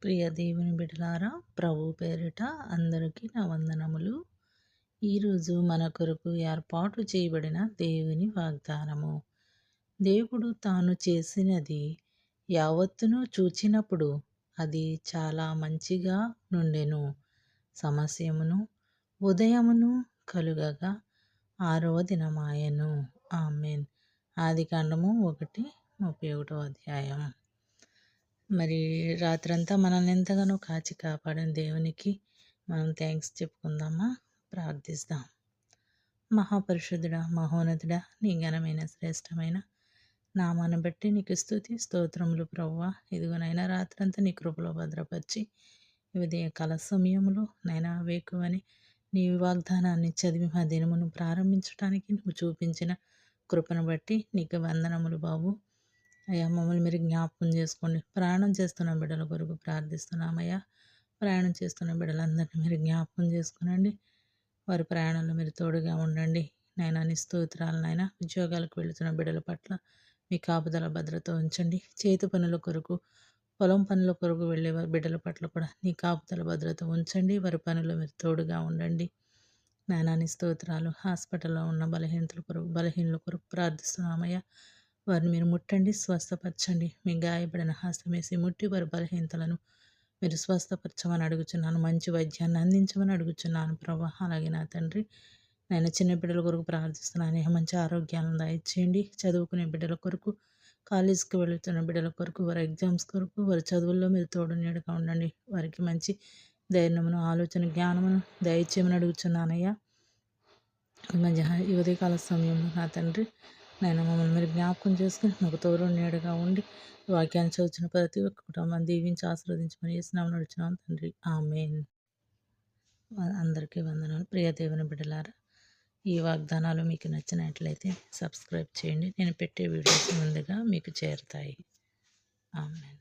ప్రియ దేవుని బిడ్డలారా, ప్రభు పేరిట అందరికీ నా వందనములు. ఈరోజు మన కొరకు ఏర్పాటు చేయబడిన దేవుని వాగ్దానము. దేవుడు తాను చేసినది యావత్తును చూచినప్పుడు అది చాలా మంచిగా నుండెను. సమస్యమును ఉదయమును కలుగగా 6వ దినమాయెను. ఆమేన్. ఆదికాండము 1:31 అధ్యాయం. మరి రాత్రంతా మనల్ని ఎంతగానో కాచి కాపాడిన దేవునికి మనం థ్యాంక్స్ చెప్పుకుందామా? ప్రార్థిస్తాం. మహాపరిశుద్ధుడా, మహోన్నతుడా, నీ ఘనమైన శ్రేష్టమైన నామాన్ని బట్టి నీకు స్తుతి స్తోత్రములు ప్రభువా. ఇదిగోనైనా రాత్రంతా నీ కృపలో భద్రపరిచి ఉదయ కాల సమయంలో నైనా వేకువని నీ వాగ్దానాన్ని చదివి మా దినమును ప్రారంభించడానికి నువ్వు చూపించిన కృపను బట్టి నీకు వందనములు బాబు. అయ్యా, మమ్మల్ని మీరు జ్ఞాపకం చేసుకోండి. ప్రయాణం చేస్తున్న బిడ్డల కొరకు ప్రార్థిస్తున్నామయ్యా. ప్రయాణం చేస్తున్న బిడ్డలందరినీ మీరు జ్ఞాపకం చేసుకునండి. వారి ప్రయాణంలో మీరు తోడుగా ఉండండి. నైనా నీ స్తోత్రాలు నాయన. ఉద్యోగాలకు వెళుతున్న బిడ్డల పట్ల మీ కాపుదల భద్రత ఉంచండి. చేతి పనుల కొరకు, పొలం పనుల కొరకు వెళ్ళే వారి బిడ్డల పట్ల కూడా నీ కాపుదల భద్రత ఉంచండి. వారి పనులు మీరు తోడుగా ఉండండి. నాయనా నీ స్తోత్రాలు. హాస్పిటల్లో ఉన్న బలహీనుల కొరకు ప్రార్థిస్తున్నామయ్యా. వారిని మీరు ముట్టండి, స్వస్థపరచండి. మీ గాయపడిన హస్తమేసి ముట్టి వారి బలహీనతలను మీరు స్వస్థపరచమని అడుగుచున్నాను. మంచి వైద్యాన్ని అందించమని అడుగుచున్నాను ప్రభా. అలాగే నా తండ్రి, నేను చిన్న బిడ్డల కొరకు ప్రార్థిస్తున్నాను. మంచి ఆరోగ్యాలను దయచేయండి. చదువుకునే బిడ్డల కొరకు, కాలేజీకి వెళుతున్న బిడ్డల కొరకు, వారి ఎగ్జామ్స్ కొరకు, వారి చదువుల్లో మీరు తోడు నీడగా ఉండండి. వారికి మంచి ధైర్యమును, ఆలోచన, జ్ఞానమును దయచేయమని అడుగుచున్నానయ్యా. ఈ ఉదయకాల సమయంలో నా తండ్రి, నేను మమ్మల్ని మీరు జ్ఞాపకం చేసుకుని మాకు తోడు నీడగా ఉండి వాక్యాన్ని చదువుతున్న ప్రతి ఒక్క కుటుంబాన్ని దీవించి ఆశీర్వదించమని యేసునామమున అడుగుచున్నాను తండ్రి. ఆమేన్. అందరికీ వందనాలు. ప్రియ దేవుని బిడ్డలారా, ఈ వాగ్దానాలు మీకు నచ్చినట్లయితే సబ్స్క్రైబ్ చేయండి. నేను పెట్టే వీడియోస్ ముందుగా మీకు చేరుతాయి. ఆమేన్.